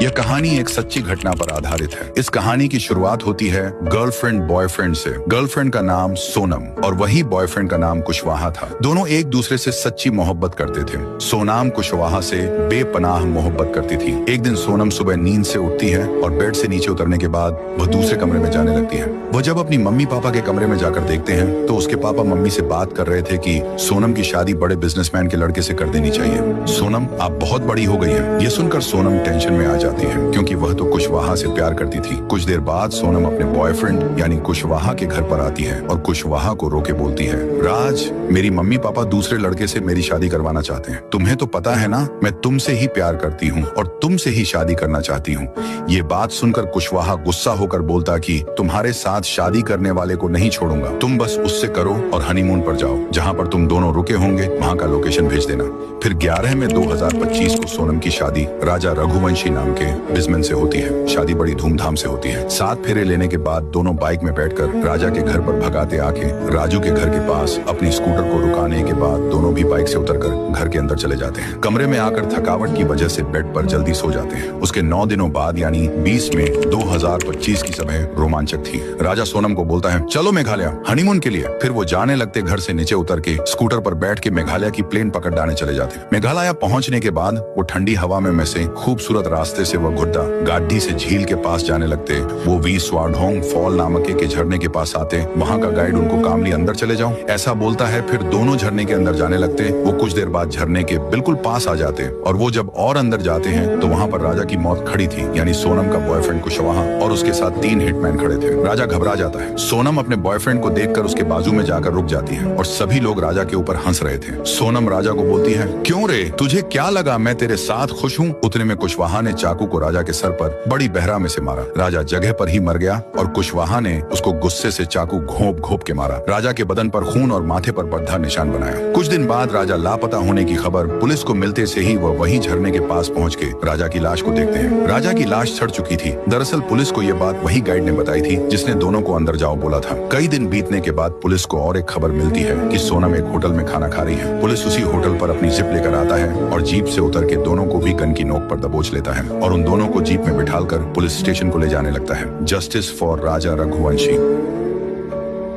यह कहानी एक सच्ची घटना पर आधारित है। इस कहानी की शुरुआत होती है गर्लफ्रेंड बॉयफ्रेंड से। गर्लफ्रेंड का नाम सोनम और वही बॉयफ्रेंड का नाम कुशवाहा था। दोनों एक दूसरे से सच्ची मोहब्बत करते थे। सोनम कुशवाहा से बेपनाह मोहब्बत करती थी। एक दिन सोनम सुबह नींद से उठती है और बेड से नीचे उतरने के बाद वह दूसरे कमरे में जाने लगती है। वह जब अपनी मम्मी पापा के कमरे में जाकर देखते हैं तो उसके पापा मम्मी से बात कर रहे थे कि सोनम की शादी बड़े बिजनेसमैन के लड़के से कर देनी चाहिए। सोनम आप बहुत बड़ी हो गई है। यह सुनकर सोनम टेंशन में आ जाती है क्योंकि वह तो कुशवाहा से प्यार करती थी। कुछ देर बाद सोनम अपने बॉयफ्रेंड यानी कुशवाहा के घर पर आती है और कुशवाहा को रोके बोलती है, राज, मेरी मम्मी पापा दूसरे लड़के से मेरी शादी करवाना चाहते हैं। तुम्हें तो पता है ना मैं तुमसे ही प्यार करती हूँ और तुमसे ही शादी करना चाहती हूँ। ये बात सुनकर कुशवाहा गुस्सा होकर बोलता कि तुम्हारे साथ शादी करने वाले को नहीं छोड़ूंगा। तुम बस उससे करो और हनीमून पर जाओ। जहाँ पर तुम दोनों रुके होंगे वहाँ का लोकेशन भेज देना। फिर 11 में 2025 को सोनम की शादी राजा रघुवंशी नाम के बिजनेसमैन से होती है। शादी बड़ी धूमधाम से होती है। 7 फेरे लेने के बाद दोनों बाइक में बैठकर राजा के घर पर भगाते आके राजू के घर के पास अपनी स्कूटर को रुकाने के बाद दोनों भी बाइक से उतरकर घर के अंदर चले जाते हैं। कमरे में आकर थकावट की वजह से बेड पर जल्दी सो जाते हैं। उसके 9 दिनों बाद यानी 20 में 2025 की सुबह रोमांचक थी। राजा सोनम को बोलता है, चलो मेघालय हनीमून के लिए। फिर वो जाने लगते घर से नीचे उतर के स्कूटर पर बैठ के मेघालय की प्लेन पकड़ने चले जाते। मेघालय पहुंचने के बाद वो ठंडी हवा में से खूबसूरत रास्ते से वह घुड्डा गाड़ी से झील के पास जाने लगते। वो वी स्वाडोंग फॉल नामक के झरने के पास आते। वहाँ का गाइड उनको कामली अंदर चले जाओ ऐसा बोलता है। फिर दोनों झरने के अंदर जाने लगते। वो कुछ देर बाद झरने के बिल्कुल पास आ जाते और वो जब और अंदर जाते हैं तो वहाँ पर राजा की मौत खड़ी थी यानी सोनम का बॉयफ्रेंड कुशवाहा और उसके साथ 3 हिटमैन खड़े थे। राजा घबरा जाता है। सोनम अपने बॉयफ्रेंड को देखकर उसके बाजू में जाकर रुक जाती है और सभी लोग राजा के ऊपर हंस रहे थे। सोनम राजा को बोलती है, क्यों रे, तुझे क्या लगा मैं तेरे साथ खुश हूँ? उतने में कुशवाहा ने चाकू को राजा के सर पर बड़ी बहरा में से मारा। राजा जगह पर ही मर गया और कुशवाहा ने उसको गुस्से से चाकू घोंप घोंप के मारा। राजा के बदन पर खून और माथे पर बद्धा निशान बनाया। कुछ दिन बाद राजा लापता होने की खबर पुलिस को मिलते से ही वह वही झरने के पास पहुंच के राजा की लाश को देखते हैं। राजा की लाश सड़ चुकी थी। दरअसल पुलिस को यह बात वही गाइड ने बताई थी जिसने दोनों को अंदर जाओ बोला था। कई दिन बीतने के बाद पुलिस को और एक खबर मिलती है कि सोनम एक होटल में खाना खा रही है। पुलिस उसी होटल पर अपनी जिप लेकर आता है और जीप से उतर के दोनों को भी गन की नोक पर दबोच लेता है और उन दोनों को जीप में बिठाकर पुलिस स्टेशन को ले जाने लगता है। Justice for Raja Raghuvanshi.